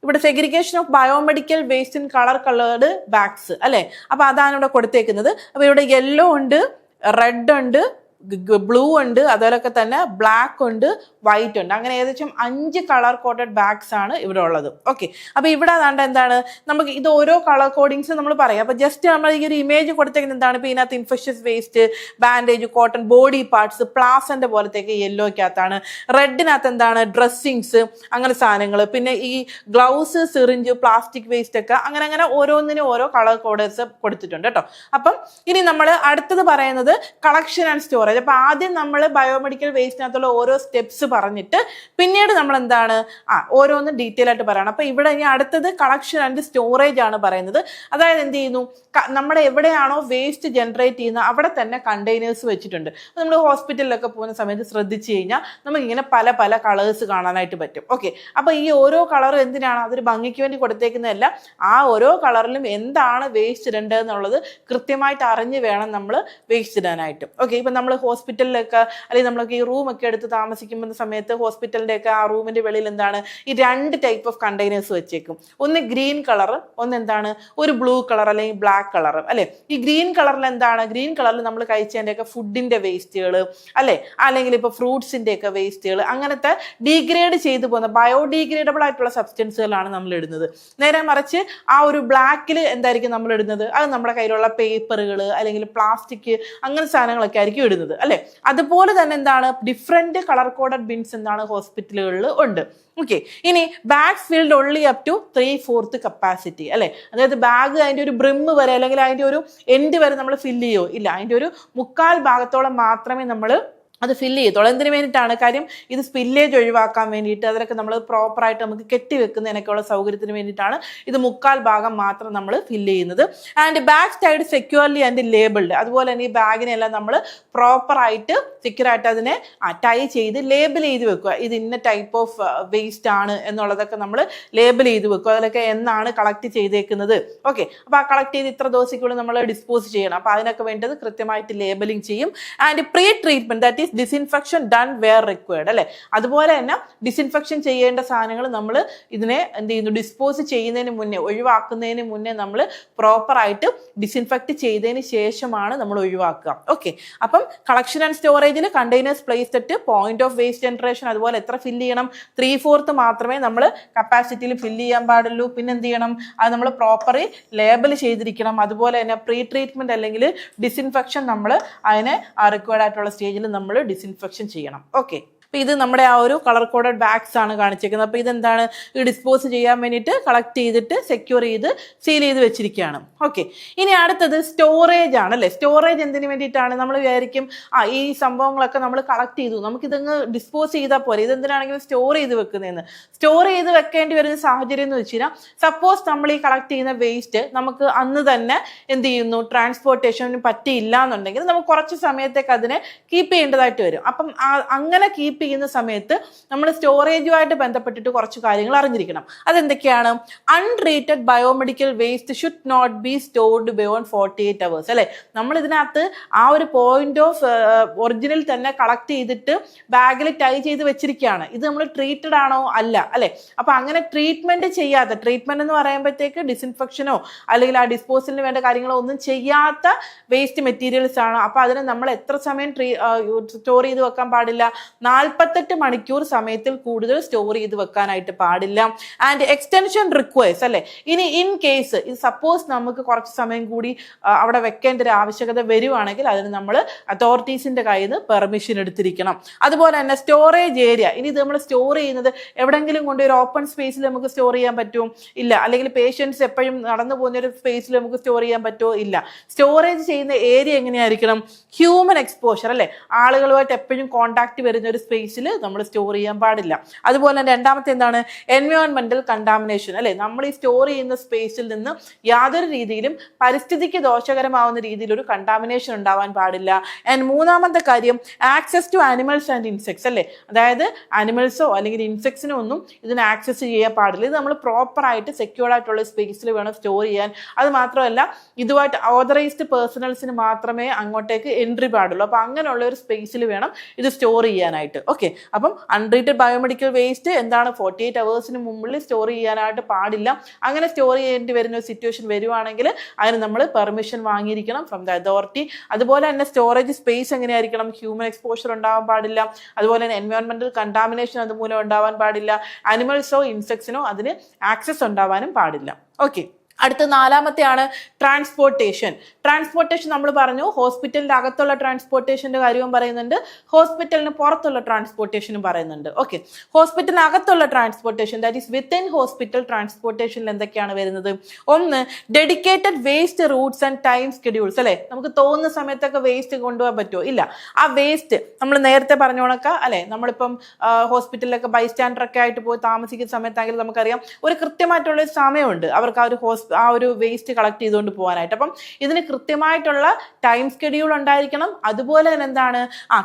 ഇവിടെ segregation of biomedical waste in coloured bags അല്ലെ. അപ്പൊ അതാണ് ഇവിടെ കൊടുത്തേക്കുന്നത്. അപ്പൊ ഇവിടെ യെല്ലോ ഉണ്ട്, റെഡ് ഉണ്ട്, ബ്ലൂ ഉണ്ട്, അതുപോലൊക്കെ തന്നെ ബ്ലാക്ക് ഉണ്ട്, വൈറ്റ് ഉണ്ട്. അങ്ങനെ ഏകദേശം 5 കളർ കോഡഡ് ബാഗ്സ് ആണ് ഇവിടെ ഉള്ളത്. ഓക്കെ, അപ്പൊ ഇവിടെ അതാണ്ട് എന്താണ് നമുക്ക് ഇത് ഓരോ കളർ കോഡിങ്സ് നമ്മൾ പറയാം. അപ്പൊ ജസ്റ്റ് നമ്മൾ ഈ ഒരു ഇമേജ് കൊടുത്തേക്കുന്നത് എന്താണ്, ഇപ്പൊ ഇതിനകത്ത് infectious waste, bandage, cotton, body parts, placenta പോലത്തേക്ക് യെല്ലോക്കകത്താണ്. റെഡിനകത്ത് എന്താണ് ഡ്രസ്സിങ്സ്, അങ്ങനെ സാധനങ്ങൾ, പിന്നെ ഈ ഗ്ലൗസ്, സിറിഞ്ച്, പ്ലാസ്റ്റിക് വേസ്റ്റ് ഒക്കെ അങ്ങനെ ഓരോന്നിനും ഓരോ കളർ കോഡേഴ്സ് കൊടുത്തിട്ടുണ്ട് കേട്ടോ. അപ്പം ഇനി നമ്മൾ അടുത്തത് പറയുന്നത് കളക്ഷൻ ആൻഡ് സ്റ്റോറേജ്. അപ്പൊ ആദ്യം നമ്മൾ ബയോമെഡിക്കൽ വേസ്റ്റിനകത്തുള്ള ഓരോ സ്റ്റെപ്സ് പറഞ്ഞിട്ട് പിന്നീട് നമ്മൾ എന്താണ് ഓരോന്ന് ഡീറ്റെയിൽ ആയിട്ട് പറയണം. അപ്പൊ ഇവിടെ ഇനി അടുത്തത് കളക്ഷൻ ആൻഡ് സ്റ്റോറേജ് ആണ് പറയുന്നത്. അതായത് എന്ത് ചെയ്യുന്നു, നമ്മുടെ എവിടെയാണോ വേസ്റ്റ് ജനറേറ്റ് ചെയ്യുന്നത് അവിടെ തന്നെ കണ്ടെയ്നേഴ്സ് വെച്ചിട്ടുണ്ട്. നമ്മൾ ഹോസ്പിറ്റലിലൊക്കെ പോകുന്ന സമയത്ത് ശ്രദ്ധിച്ചു കഴിഞ്ഞാൽ നമുക്ക് ഇങ്ങനെ പല കളേഴ്സ് കാണാനായിട്ട് പറ്റും. ഓക്കെ, അപ്പൊ ഈ ഓരോ കളറും എന്തിനാണ്, അതൊരു ഭംഗിക്ക് വേണ്ടി കൊടുത്തേക്കുന്നതല്ല, ആ ഓരോ കളറിലും എന്താണ് വേസ്റ്റ് ഇടേണ്ടത് എന്നുള്ളത് കൃത്യമായിട്ട് അറിഞ്ഞ് വേണം നമ്മൾ വേസ്റ്റ് ഇടാനായിട്ട്. ഓക്കെ, ഇപ്പൊ നമ്മൾ ഹോസ്പിറ്റലിലൊക്കെ അല്ലെങ്കിൽ നമ്മളൊക്കെ ഈ റൂമൊക്കെ എടുത്ത് താമസിക്കുന്ന സമയത്ത് ഹോസ്പിറ്റലിന്റെ ഒക്കെ ആ റൂമിന്റെ വെളിയിൽ എന്താണ് ഈ 2 ടൈപ്പ് ഓഫ് കണ്ടെയ്നേഴ്സ് വെച്ചേക്കും. ഒന്ന് ഗ്രീൻ കളർ, ഒന്ന് എന്താണ് ഒരു ബ്ലൂ കളർ അല്ലെങ്കിൽ ബ്ലാക്ക് കളർ അല്ലെ. ഈ ഗ്രീൻ കളറിൽ എന്താണ്, ഗ്രീൻ കളറിൽ നമ്മൾ കഴിച്ചതിന്റെ ഒക്കെ ഫുഡിന്റെ വേസ്റ്റുകൾ അല്ലെ, അല്ലെങ്കിൽ ഇപ്പൊ ഫ്രൂട്ട്സിന്റെ ഒക്കെ വേസ്റ്റുകൾ, അങ്ങനത്തെ ഡീഗ്രേഡ് ചെയ്തു പോകുന്ന ബയോഡീഗ്രേഡബിൾ ആയിട്ടുള്ള സബ്സ്റ്റൻസുകളാണ് നമ്മൾ ഇടുന്നത്. നേരെ മറിച്ച് ആ ഒരു ബ്ലാക്കിൽ എന്തായിരിക്കും നമ്മൾ ഇടുന്നത്, അത് നമ്മുടെ കയ്യിലുള്ള പേപ്പറുകൾ അല്ലെങ്കിൽ പ്ലാസ്റ്റിക് അങ്ങനെ സാധനങ്ങളൊക്കെ ആയിരിക്കും ഇടുന്നത് അല്ലെ. അതുപോലെ തന്നെ എന്താണ് ഡിഫറെന്റ് കളർ കോഡഡ് ബിൻസ് എന്താണ് ഹോസ്പിറ്റലുകളിൽ ഉണ്ട്. ഓക്കെ, ഇനി bags filled only up to 3/4 capacity അല്ലെ. അതായത് ബാഗ് അതിന്റെ ഒരു ബ്രിമ്മ് വരെ അല്ലെങ്കിൽ അതിന്റെ ഒരു എൻഡ് വരെ നമ്മൾ ഫില്ല് ചെയ്യോ ഇല്ല, അതിന്റെ ഒരു 1/4 ഭാഗത്തോളം മാത്രമേ നമ്മൾ അത് ഫില്ല് ചെയ്തോളൂ. എന്തിനു വേണ്ടിയിട്ടാണ്, കാര്യം ഇത് സ്പില്ലേജ് ഒഴിവാക്കാൻ വേണ്ടിയിട്ട്, അതിലൊക്കെ നമ്മൾ പ്രോപ്പറായിട്ട് നമുക്ക് കെട്ടിവെക്കുന്നതിനൊക്കെയുള്ള സൗകര്യത്തിന് വേണ്ടിയിട്ടാണ് ഇത് 1/4 ഭാഗം മാത്രം നമ്മൾ ഫില്ല് ചെയ്യുന്നത്. And bag tied securely and labelled. അതുപോലെ തന്നെ ഈ ബാഗിനെല്ലാം നമ്മൾ പ്രോപ്പറായിട്ട് സെക്യൂറായിട്ട് അതിനെ ടൈ ചെയ്ത് ലേബിൾ ചെയ്ത് വെക്കുക. ഇത് ഇന്ന ടൈപ്പ് ഓഫ് വേസ്റ്റ് ആണ് എന്നുള്ളതൊക്കെ നമ്മൾ ലേബിൾ ചെയ്ത് വെക്കുക. അതിലൊക്കെ എന്നാണ് കളക്ട് ചെയ്തേക്കുന്നത്. ഓക്കെ, അപ്പോൾ ആ കളക്ട് ചെയ്ത് ഇത്ര ദിവസത്തേക്കുള്ളിൽ നമ്മൾ ഡിസ്പോസ് ചെയ്യണം. അപ്പോൾ അതിനൊക്കെ വേണ്ടത് കൃത്യമായിട്ട് ലേബലിംഗ് ചെയ്യും. And pre treatment, that is disinfection done where required അല്ലെ. അതുപോലെ തന്നെ ഡിസിൻഫെക്ഷൻ ചെയ്യേണ്ട സാധനങ്ങൾ നമ്മൾ ഇതിനെ എന്ത് ചെയ്യുന്നു, ഡിസ്പോസ് ചെയ്യുന്നതിന് മുന്നേ, ഒഴിവാക്കുന്നതിന് മുന്നേ നമ്മൾ പ്രോപ്പറായിട്ട് ഡിസിൻഫെക്ട് ചെയ്തതിന് ശേഷമാണ് നമ്മൾ ഒഴിവാക്കുക. ഓക്കെ, അപ്പം കളക്ഷൻ ആൻഡ് സ്റ്റോറേജിൽ containers placed at point of waste generation. അതുപോലെ എത്ര ഫില്ല് ചെയ്യണം, 3/4 മാത്രമേ നമ്മൾ കപ്പാസിറ്റിയിൽ ഫില്ല് ചെയ്യാൻ പാടുള്ളൂ. പിന്നെ എന്ത് ചെയ്യണം, അത് നമ്മൾ പ്രോപ്പറി ലേബൽ ചെയ്തിരിക്കണം. അതുപോലെ തന്നെ പ്രീ ട്രീറ്റ്മെന്റ് അല്ലെങ്കിൽ ഡിസിൻഫെക്ഷൻ നമ്മൾ അതിനെ റിക്വയർഡ് ആയിട്ടുള്ള സ്റ്റേജിൽ നമ്മൾ ഡിസിൻഫെക്ഷൻ ചെയ്യണം. ഓക്കെ, അപ്പൊ ഇത് നമ്മുടെ ആ ഒരു കളർ കോഡഡ് ബാഗ്സ് ആണ് കാണിച്ചേക്കുന്നത്. അപ്പൊ ഇതെന്താണ്, ഈ ഡിസ്പോസ് ചെയ്യാൻ വേണ്ടിയിട്ട് കളക്ട് ചെയ്തിട്ട് സെക്യൂർ ചെയ്ത് സീൽ ചെയ്ത് വെച്ചിരിക്കുകയാണ്. ഓക്കെ, ഇനി അടുത്തത് സ്റ്റോറേജ് ആണ് അല്ലെ. സ്റ്റോറേജ് എന്തിനു വേണ്ടിയിട്ടാണ്, നമ്മൾ വിചാരിക്കും ഈ സംഭവങ്ങളൊക്കെ നമ്മൾ കളക്ട് ചെയ്തു, നമുക്കിതങ്ങ് ഡിസ്പോസ് ചെയ്താൽ പോലെ, ഇതെന്തിനാണെങ്കിലും സ്റ്റോർ ചെയ്ത് വെക്കുന്നതെന്ന്. സ്റ്റോർ ചെയ്ത് വെക്കേണ്ടി വരുന്ന സാഹചര്യം എന്ന് വെച്ച് കഴിഞ്ഞാൽ, സപ്പോസ് നമ്മൾ ഈ കളക്ട് ചെയ്യുന്ന വേസ്റ്റ് നമുക്ക് അന്ന് തന്നെ എന്ത് ചെയ്യുന്നു, ട്രാൻസ്പോർട്ടേഷന് പറ്റിയില്ല എന്നുണ്ടെങ്കിൽ നമുക്ക് കുറച്ച് സമയത്തേക്ക് അതിനെ കീപ്പ് ചെയ്യേണ്ടതായിട്ട് വരും. അപ്പം അങ്ങനെ കീപ്പ് ചെയ്യുന്ന സമയത്ത് നമ്മൾ സ്റ്റോറേജുമായിട്ട് ബന്ധപ്പെട്ടിട്ട് കുറച്ച് കാര്യങ്ങൾ അറിഞ്ഞിരിക്കണം. അതെന്തൊക്കെയാണ്, untreated biomedical waste should not be stored beyond 48 hours അല്ലെ. നമ്മൾ ഇതിനകത്ത് ആ ഒരു പോയിന്റ് ഓഫ് ഒറിജിനൽ തന്നെ കളക്ട് ചെയ്തിട്ട് ബാഗിൽ ടൈ ചെയ്ത് വെച്ചിരിക്കുകയാണ്. ഇത് നമ്മൾ ട്രീറ്റഡ് ആണോ അല്ല അല്ലെ. അപ്പൊ അങ്ങനെ ട്രീറ്റ്മെന്റ് ചെയ്യാത്ത, ട്രീറ്റ്മെന്റ് എന്ന് പറയുമ്പോഴത്തേക്ക് ഡിസിൻഫെക്ഷനോ അല്ലെങ്കിൽ ആ ഡിസ്പോസലിന് വേണ്ട കാര്യങ്ങളോ ഒന്നും ചെയ്യാത്ത വേസ്റ്റ് മെറ്റീരിയൽസ് ആണ്. അപ്പൊ അതിനെ നമ്മൾ എത്ര സമയം സ്റ്റോർ ചെയ്ത് വെക്കാൻ പാടില്ല, 48 48 മണിക്കൂർ സമയത്തിൽ കൂടുതൽ സ്റ്റോർ ചെയ്ത് വെക്കാനായിട്ട് പാടില്ല. ആൻഡ് എക്സ്റ്റൻഷൻ റിക്വയർസ് അല്ലെ, ഇനി ഇൻ കേസ് ഇത് സപ്പോസ് നമുക്ക് കുറച്ച് സമയം കൂടി അവിടെ വെക്കേണ്ട ഒരു ആവശ്യകത വരുവാണെങ്കിൽ അതിന് നമ്മൾ അതോറിറ്റീസിന്റെ കയ്യിൽ നിന്ന് പെർമിഷൻ എടുത്തിരിക്കണം. അതുപോലെ തന്നെ സ്റ്റോറേജ് ഏരിയ, ഇനി ഇത് നമ്മൾ സ്റ്റോർ ചെയ്യുന്നത് എവിടെങ്കിലും കൊണ്ട് ഒരു ഓപ്പൺ സ്പേസിൽ നമുക്ക് സ്റ്റോർ ചെയ്യാൻ പറ്റുമോ? ഇല്ല. അല്ലെങ്കിൽ പേഷ്യൻസ് എപ്പോഴും നടന്നു പോകുന്ന ഒരു സ്പേസിൽ നമുക്ക് സ്റ്റോർ ചെയ്യാൻ പറ്റുമോ? ഇല്ല. സ്റ്റോറേജ് ചെയ്യുന്ന ഏരിയ എങ്ങനെയായിരിക്കണം? ഹ്യൂമൻ എക്സ്പോഷർ അല്ലെ, ആളുകളുമായിട്ട് എപ്പോഴും കോണ്ടാക്ട് വരുന്ന ഒരു സ്പേസിൽ നമ്മൾ സ്റ്റോർ ചെയ്യാൻ പാടില്ല. അതുപോലെ തന്നെ രണ്ടാമത്തെ എന്താണ്? എൻവയോൺമെന്റൽ കണ്ടാമിനേഷൻ അല്ലെ, നമ്മൾ ഈ സ്റ്റോർ ചെയ്യുന്ന സ്പേസിൽ നിന്ന് യാതൊരു രീതിയിലും പരിസ്ഥിതിക്ക് ദോഷകരമാവുന്ന രീതിയിൽ ഒരു കണ്ടാമിനേഷൻ ഉണ്ടാവാൻ പാടില്ല. ആൻഡ് മൂന്നാമത്തെ കാര്യം access to animals and insects അല്ലെ, അതായത് ആനിമൽസോ അല്ലെങ്കിൽ ഇൻസെക്ട്സിനോ ഒന്നും ഇതിന് ആക്സസ് ചെയ്യാൻ പാടില്ല. ഇത് നമ്മൾ പ്രോപ്പർ ആയിട്ട് സെക്യൂർഡ് ആയിട്ടുള്ള സ്പേസിൽ വേണം സ്റ്റോർ ചെയ്യാൻ. അത് മാത്രമല്ല ഇതുമായിട്ട് ഓതറൈസ്ഡ് പേഴ്സണൽസിന് മാത്രമേ അങ്ങോട്ടേക്ക് എൻട്രി പാടുള്ളൂ. അപ്പൊ അങ്ങനെയുള്ള ഒരു സ്പേസിൽ വേണം ഇത് സ്റ്റോർ ചെയ്യാനായിട്ട്. ഓക്കെ, അപ്പം അൺട്രീറ്റഡ് ബയോമെഡിക്കൽ വേസ്റ്റ് എന്താണ് 48 അവേഴ്സിന് മുമ്പിൽ സ്റ്റോർ ചെയ്യാനായിട്ട് പാടില്ല. അങ്ങനെ സ്റ്റോർ ചെയ്യേണ്ടി വരുന്ന ഒരു സിറ്റുവേഷൻ വരുവാണെങ്കിൽ അതിന് നമ്മൾ പെർമിഷൻ വാങ്ങിയിരിക്കണം ഫ്രം ദ അതോറിറ്റി. അതുപോലെ തന്നെ സ്റ്റോറേജ് സ്പേസ് എങ്ങനെയായിരിക്കണം? ഹ്യൂമൻ എക്സ്പോഷർ ഉണ്ടാവാൻ പാടില്ല. അതുപോലെ തന്നെ എൻവയോൺമെന്റൽ കണ്ടാമിനേഷൻ അതുമൂലം ഉണ്ടാവാൻ പാടില്ല. അനിമൽസോ ഇൻസെക്ട്സിനോ അതിന് ആക്സസ് ഉണ്ടാവാനും പാടില്ല. ഓക്കെ, അടുത്ത നാലാമത്തെയാണ് ട്രാൻസ്പോർട്ടേഷൻ. ട്രാൻസ്പോർട്ടേഷൻ നമ്മൾ പറഞ്ഞു, ഹോസ്പിറ്റലിന്റെ അകത്തുള്ള ട്രാൻസ്പോർട്ടേഷന്റെ കാര്യവും പറയുന്നുണ്ട്, ഹോസ്പിറ്റലിന് പുറത്തുള്ള ട്രാൻസ്പോർട്ടേഷനും പറയുന്നുണ്ട്. ഓക്കെ, ഹോസ്പിറ്റലിന് അകത്തുള്ള transportation that is within hospital ട്രാൻസ്പോർട്ടേഷനിൽ എന്തൊക്കെയാണ് വരുന്നത്? ഒന്ന്, dedicated waste routes and time schedules അല്ലെ, നമുക്ക് തോന്നുന്ന സമയത്തൊക്കെ വേസ്റ്റ് കൊണ്ടുപോകാൻ പറ്റുമോ? ഇല്ല. ആ വേസ്റ്റ് നമ്മൾ നേരത്തെ പറഞ്ഞോണൊക്കെ അല്ലെ, നമ്മളിപ്പം ഹോസ്പിറ്റലിലൊക്കെ ബൈസ്റ്റാൻഡർ ഒക്കെ ആയിട്ട് പോയി താമസിക്കുന്ന സമയത്താണെങ്കിൽ നമുക്കറിയാം ഒരു കൃത്യമായിട്ടുള്ള ഒരു സമയമുണ്ട് അവർക്ക് ആ ഒരു വേസ്റ്റ് കളക്ട് ചെയ്തുകൊണ്ട് പോകാനായിട്ട്. അപ്പം ഇതിന് കൃത്യമായിട്ടുള്ള ടൈം സ്കെഡ്യൂൾ ഉണ്ടായിരിക്കണം. അതുപോലെ തന്നെ എന്താണ്,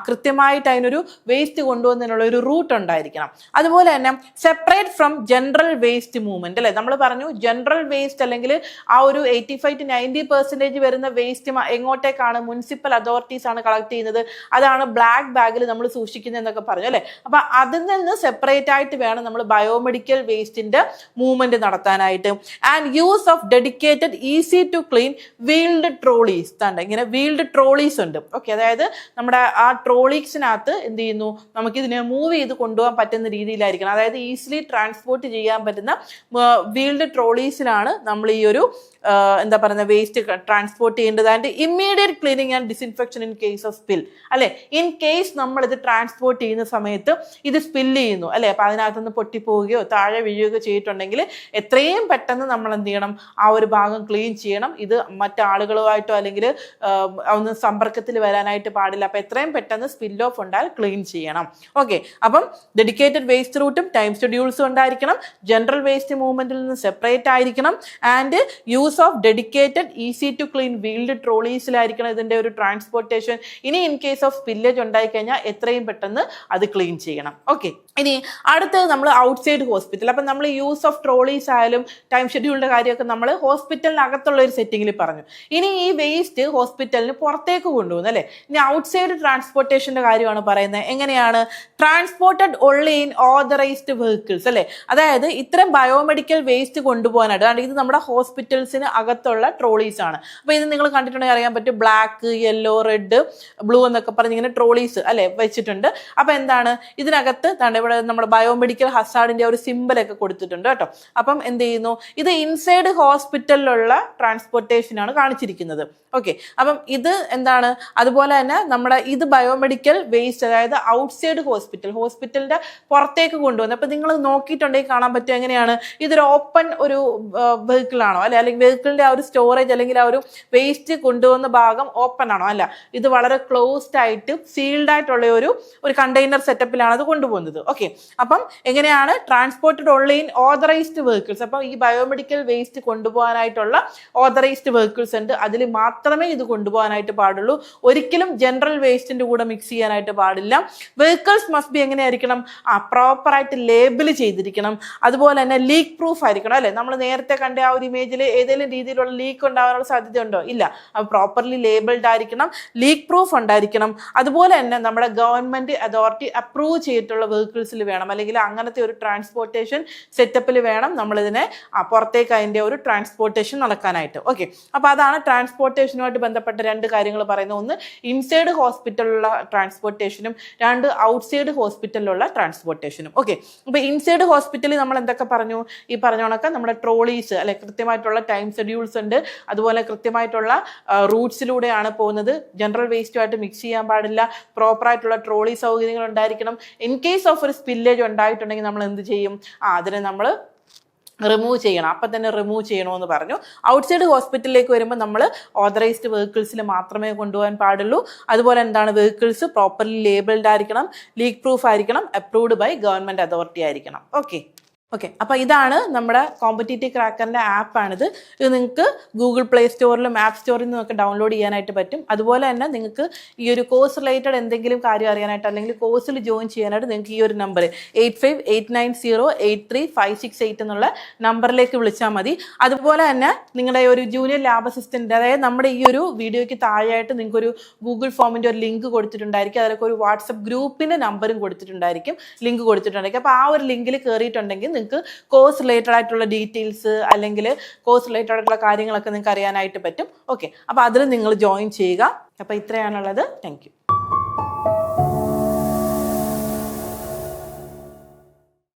കൃത്യമായിട്ട് അതിനൊരു വേസ്റ്റ് കൊണ്ടുപോകുന്നതിനുള്ള ഒരു റൂട്ട് ഉണ്ടായിരിക്കണം. അതുപോലെ തന്നെ separate from general waste movement അല്ലെ, നമ്മൾ പറഞ്ഞു ജനറൽ വേസ്റ്റ് അല്ലെങ്കിൽ ആ ഒരു 85 to 90% വരുന്ന വേസ്റ്റ് എങ്ങോട്ടേക്കാണ്? മുനിസിപ്പൽ അതോറിറ്റീസ് ആണ് കളക്ട് ചെയ്യുന്നത്. അതാണ് ബ്ലാക്ക് ബാഗിൽ നമ്മൾ സൂക്ഷിക്കുന്നത് എന്നൊക്കെ പറഞ്ഞു അല്ലെ. അപ്പൊ അതിൽ നിന്ന് സെപ്പറേറ്റ് ആയിട്ട് വേണം നമ്മൾ ബയോമെഡിക്കൽ വേസ്റ്റിന്റെ മൂവ്മെന്റ് നടത്താനായിട്ട്. And use of dedicated easy to clean wheeled trolleys. ഇങ്ങനെ വീൽഡ് ട്രോളീസ് ഉണ്ട്. ഓക്കെ, അതായത് നമ്മുടെ ആ ട്രോളീസിനകത്ത് എന്ത് ചെയ്യുന്നു, നമുക്കിതിനെ മൂവ് ചെയ്ത് കൊണ്ടുപോകാൻ പറ്റുന്ന രീതിയിലായിരിക്കണം. അതായത് ഈസിലി ട്രാൻസ്പോർട്ട് ചെയ്യാൻ പറ്റുന്ന വീൽഡ് ട്രോളീസിലാണ് നമ്മൾ ഈ ഒരു എന്താ പറയുന്ന വേസ്റ്റ് ട്രാൻസ്പോർട്ട് ചെയ്യേണ്ടത്. And immediate cleaning and disinfection in case of spill അല്ലെ. ഇൻ കേസ് നമ്മൾ ഇത് ട്രാൻസ്പോർട്ട് ചെയ്യുന്ന സമയത്ത് ഇത് സ്പില്ല് ചെയ്യുന്നു അല്ലെ, അപ്പൊ അതിനകത്തുനിന്ന് പൊട്ടിപ്പോവുകയോ താഴെ വീഴുകയോ ചെയ്തിട്ടുണ്ടെങ്കിൽ എത്രയും പെട്ടെന്ന് നമ്മൾ എന്ത് ചെയ്യണം, ആ ഒരു ഭാഗം ക്ലീൻ ചെയ്യണം. ഇത് മറ്റാളുകളുമായിട്ടോ അല്ലെങ്കിൽ ഒന്ന് സമ്പർക്കത്തിൽ വരാനായിട്ട് പാടില്ല. അപ്പൊ എത്രയും പെട്ടെന്ന് സ്പിൽ ഓഫ് ഉണ്ടായാൽ ക്ലീൻ ചെയ്യണം. ഓക്കെ, അപ്പം ഡെഡിക്കേറ്റഡ് വേസ്റ്റ് റൂട്ടും ടൈം ഷെഡ്യൂൾസും ഉണ്ടായിരിക്കണം. ജനറൽ വേസ്റ്റ് മൂവ്മെന്റിൽ നിന്ന് സെപ്പറേറ്റ് ആയിരിക്കണം. And use of dedicated easy to clean wheeled ട്രോളീസിലായിരിക്കണം ഇതിന്റെ ഒരു ട്രാൻസ്പോർട്ടേഷൻ. ഇനി ഇൻ കേസ് ഓഫ് സ്പില്ലേജ് ഉണ്ടായി കഴിഞ്ഞാൽ എത്രയും പെട്ടെന്ന് അത് ക്ലീൻ ചെയ്യണം. ഓക്കെ, ഇനി അടുത്തത് നമ്മൾ ഔട്ട്സൈഡ് ഹോസ്പിറ്റൽ. അപ്പം നമ്മൾ യൂസ് ഓഫ് ട്രോളീസ് ആയാലും ടൈം ഷെഡ്യൂളിന്റെ കാര്യമൊക്കെ നമ്മൾ ഹോസ്പിറ്റലിനകത്തുള്ള ഒരു സെറ്റിംഗിൽ പറഞ്ഞു. ഇനി ഈ വേസ്റ്റ് ഹോസ്പിറ്റലിന് പുറത്തേക്ക് കൊണ്ടുപോകുന്നു അല്ലെ. ഇനി ഔട്ട്സൈഡ് ട്രാൻസ്പോർട്ടേഷന്റെ കാര്യമാണ് പറയുന്നത്. എങ്ങനെയാണ്? Transported only in authorised vehicles അല്ലെ, അതായത് ഇത്തരം ബയോമെഡിക്കൽ വേസ്റ്റ് കൊണ്ടുപോകാനായിട്ട്. ഇത് നമ്മുടെ ഹോസ്പിറ്റൽസിന് അകത്തുള്ള ട്രോളീസ് ആണ്. അപ്പൊ ഇത് നിങ്ങൾ കണ്ടിട്ടുണ്ടെങ്കിൽ അറിയാൻ പറ്റും, ബ്ലാക്ക്, യെല്ലോ, റെഡ്, ബ്ലൂ എന്നൊക്കെ പറഞ്ഞ് ഇങ്ങനെ ട്രോളീസ് അല്ലെ വെച്ചിട്ടുണ്ട്. അപ്പൊ എന്താണ് ഇതിനകത്ത് ഇവിടെ നമ്മുടെ ബയോമെഡിക്കൽ ഹസാർഡിന്റെ ഒരു സിമ്പലൊക്കെ കൊടുത്തിട്ടുണ്ട് കേട്ടോ. അപ്പം എന്ത് ചെയ്യുന്നു, ഇത് ഇൻസൈഡ് ഹോസ്പിറ്റലിലുള്ള ട്രാൻസ്പോർട്ടേഷൻ ആണ് കാണിച്ചിരിക്കുന്നത്. ഓക്കെ, അപ്പം ഇത് എന്താണ്, അതുപോലെ തന്നെ നമ്മുടെ ഇത് ബയോമെഡിക്കൽ വേസ്റ്റ്, അതായത് ഔട്ട്സൈഡ് ഹോസ്പിറ്റലിന്റെ പുറത്തേക്ക് കൊണ്ടുവന്നത്. അപ്പൊ നിങ്ങൾ നോക്കിയിട്ടുണ്ടെങ്കിൽ കാണാൻ പറ്റും എങ്ങനെയാണ്, ഇതൊരു ഓപ്പൺ ഒരു വെഹിക്കിൾ ആണോ അല്ലെ, അല്ലെങ്കിൽ വെഹിക്കിളിന്റെ ആ ഒരു സ്റ്റോറേജ് അല്ലെങ്കിൽ ആ ഒരു വേസ്റ്റ് കൊണ്ടുപോകുന്ന ഭാഗം ഓപ്പൺ ആണോ? അല്ല, ഇത് വളരെ ക്ലോസ്ഡ് ആയിട്ട് സീൽഡ് ആയിട്ടുള്ള ഒരു കണ്ടെയ്നർ സെറ്റപ്പിലാണ് അത് കൊണ്ടുപോകുന്നത്. ഓക്കെ, അപ്പം എങ്ങനെയാണ്? Transported only in authorised vehicles. അപ്പം ഈ ബയോമെഡിക്കൽ വേസ്റ്റ് കൊണ്ടുപോകാനായിട്ടുള്ള ഓതറൈസ്ഡ് വെഹിക്കിൾസ് ഉണ്ട്, അതിൽ മാത്രമേ ഇത് കൊണ്ടുപോകാനായിട്ട് പാടുള്ളൂ. ഒരിക്കലും ജനറൽ വേസ്റ്റിന്റെ കൂടെ മിക്സ് ചെയ്യാനായിട്ട് പാടില്ല. വെഹിക്കിൾസ് മസ്റ്റ് ബി എങ്ങനെയായിരിക്കണം? പ്രോപ്പർ ആയിട്ട് ലേബിൾ ചെയ്തിരിക്കണം. അതുപോലെ തന്നെ ലീക്ക് പ്രൂഫ് ആയിരിക്കണം അല്ലെ. നമ്മൾ നേരത്തെ കണ്ട ആ ഒരു ഇമേജിൽ ഏതെങ്കിലും രീതിയിലുള്ള ലീക്ക് ഉണ്ടാകാനുള്ള സാധ്യത ഉണ്ടോ? ഇല്ല. പ്രോപ്പർലി ലേബിൾഡ് ആയിരിക്കണം, ലീക്ക് പ്രൂഫ് ഉണ്ടായിരിക്കണം. അതുപോലെ തന്നെ നമ്മുടെ ഗവൺമെന്റ് അതോറിറ്റി അപ്രൂവ് ചെയ്തിട്ടുള്ള വെഹിക്കിൾസ് വെഹിക്കിൾസിൽ വേണം, അല്ലെങ്കിൽ അങ്ങനത്തെ ഒരു ട്രാൻസ്പോർട്ടേഷൻ സെറ്റപ്പിൽ വേണം നമ്മളിതിനെ പുറത്തേക്ക് അതിൻ്റെ ഒരു ട്രാൻസ്പോർട്ടേഷൻ നടക്കാനായിട്ട്. ഓക്കെ, അപ്പോൾ അതാണ് ട്രാൻസ്പോർട്ടേഷനുമായിട്ട് ബന്ധപ്പെട്ട രണ്ട് കാര്യങ്ങൾ പറയുന്നത്. ഒന്ന് ഇൻസൈഡ് ഹോസ്പിറ്റലിലുള്ള ട്രാൻസ്പോർട്ടേഷനും, രണ്ട് ഔട്ട്സൈഡ് ഹോസ്പിറ്റലിലുള്ള ട്രാൻസ്പോർട്ടേഷനും. ഓക്കെ, അപ്പോൾ ഇൻസൈഡ് ഹോസ്പിറ്റലിൽ നമ്മൾ എന്തൊക്കെ പറഞ്ഞു? ഈ പറഞ്ഞ കണക്ക് നമ്മുടെ ട്രോളീസ് അല്ലെ, കൃത്യമായിട്ടുള്ള ടൈം ഷെഡ്യൂൾസ് ഉണ്ട്, അതുപോലെ കൃത്യമായിട്ടുള്ള റൂട്ട്സിലൂടെയാണ് പോകുന്നത്, ജനറൽ വേസ്റ്റുമായിട്ട് മിക്സ് ചെയ്യാൻ പാടില്ല, പ്രോപ്പറായിട്ടുള്ള ട്രോളി സൗകര്യങ്ങൾ ഉണ്ടായിരിക്കണം. ഇൻ കേസ് ഓഫ് ഒരു സ്പില്ലേജ് ഉണ്ടായിട്ടുണ്ടെങ്കിൽ നമ്മൾ എന്ത് ചെയ്യും? അതിനെ നമ്മൾ റിമൂവ് ചെയ്യണം, അപ്പം തന്നെ റിമൂവ് ചെയ്യണമെന്ന് പറഞ്ഞു. ഔട്ട്സൈഡ് ഹോസ്പിറ്റലിലേക്ക് വരുമ്പോൾ നമ്മൾ ഓതറൈസ്ഡ് വെഹിക്കിൾസിൽ മാത്രമേ കൊണ്ടുപോകാൻ പാടുള്ളൂ. അതുപോലെ എന്താണ്, വെഹിക്കിൾസ് പ്രോപ്പർലി ലേബിൾഡ് ആയിരിക്കണം, ലീക്ക് പ്രൂഫ് ആയിരിക്കണം, അപ്രൂവ്ഡ് ബൈ ഗവൺമെൻറ് അതോറിറ്റി ആയിരിക്കണം. ഓക്കെ, അപ്പോൾ ഇതാണ് നമ്മുടെ കോമ്പറ്റീറ്റീവ് ക്രാക്കറിൻ്റെ ആപ്പാണിത്. ഇത് നിങ്ങൾക്ക് ഗൂഗിൾ പ്ലേ സ്റ്റോറിലും ആപ്പ് സ്റ്റോറിൽ നിന്നൊക്കെ ഡൗൺലോഡ് ചെയ്യാനായിട്ട് പറ്റും. അതുപോലെ തന്നെ നിങ്ങൾക്ക് ഈ ഒരു കോഴ്സ് റിലേറ്റഡ് എന്തെങ്കിലും കാര്യം അറിയാനായിട്ട് അല്ലെങ്കിൽ കോഴ്സിൽ ജോയിൻ ചെയ്യാനായിട്ട് നിങ്ങൾക്ക് ഈ ഒരു നമ്പർ 8589083568 എന്നുള്ള നമ്പറിലേക്ക് വിളിച്ചാൽ മതി. അതുപോലെ തന്നെ നിങ്ങളുടെ ഒരു ജൂനിയർ ലാബ് അസിസ്റ്റൻ്റ്, അതായത് നമ്മുടെ ഈ ഒരു വീഡിയോയ്ക്ക് താഴെയായിട്ട് നിങ്ങൾക്കൊരു ഗൂഗിൾ ഫോമിൻ്റെ ഒരു ലിങ്ക് കൊടുത്തിട്ടുണ്ടായിരിക്കും, അതിലൊക്കെ ഒരു വാട്സപ്പ് ഗ്രൂപ്പിൻ്റെ നമ്പറും കൊടുത്തിട്ടുണ്ടായിരിക്കും, ലിങ്ക് കൊടുത്തിട്ടുണ്ടായിരിക്കും. അപ്പോൾ ആ ഒരു ലിങ്കിൽ കയറിയിട്ടുണ്ടെങ്കിൽ നിങ്ങൾക്ക് കോഴ്സ് റിലേറ്റഡ് ആയിട്ടുള്ള ഡീറ്റെയിൽസ് അല്ലെങ്കിൽ കോഴ്സ് റിലേറ്റഡ് ആയിട്ടുള്ള കാര്യങ്ങളൊക്കെ നിങ്ങൾക്ക് അറിയാനായിട്ട് പറ്റും. ഓക്കെ, അപ്പോൾ അതിൽ നിങ്ങൾ ജോയിൻ ചെയ്യുക. അപ്പോൾ ഇത്രയാണുള്ളത്. Thank you.